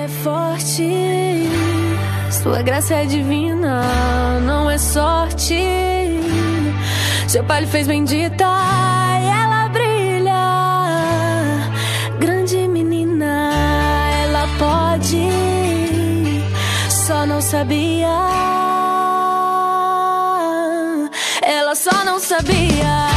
é forte, sua graça é divina, não é sorte. Seu pai lhe fez bendita e ela brilha. Grande menina, ela pode, só não sabia. Ela só não sabia.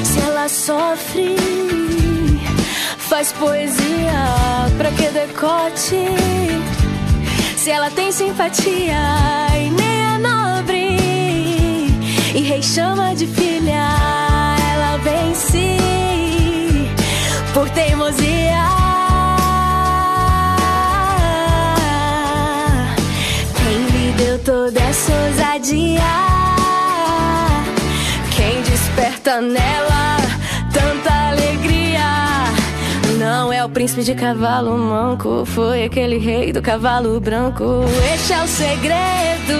Se ela sofre, faz poesia, pra que decote? Se ela tem simpatia e nem é nobre, e rei chama de filha, ela vence por teimosia. Quem lhe deu toda essa ousadia? Quem desperta nela tanta alegria? Não é o príncipe de cavalo manco, foi aquele rei do cavalo branco. Este é o segredo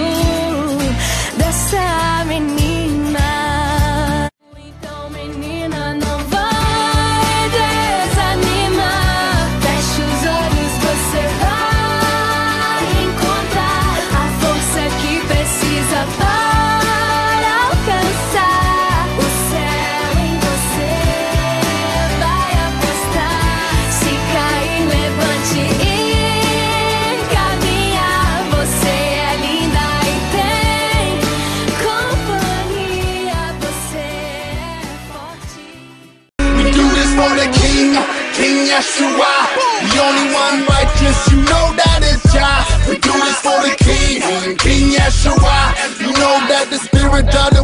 dessa menina. Então, menina, não vai desanimar. Feche os olhos, você vai encontrar a força que precisa para alcançar o céu. Em você vai apostar. Se cair, levante e caminha. Você é linda e tem companhia. Você é forte. We do this for the King, King Yeshua, the only one righteous, you know that it's Jah. We do this for the King, King Yeshua, you know that the Spirit of the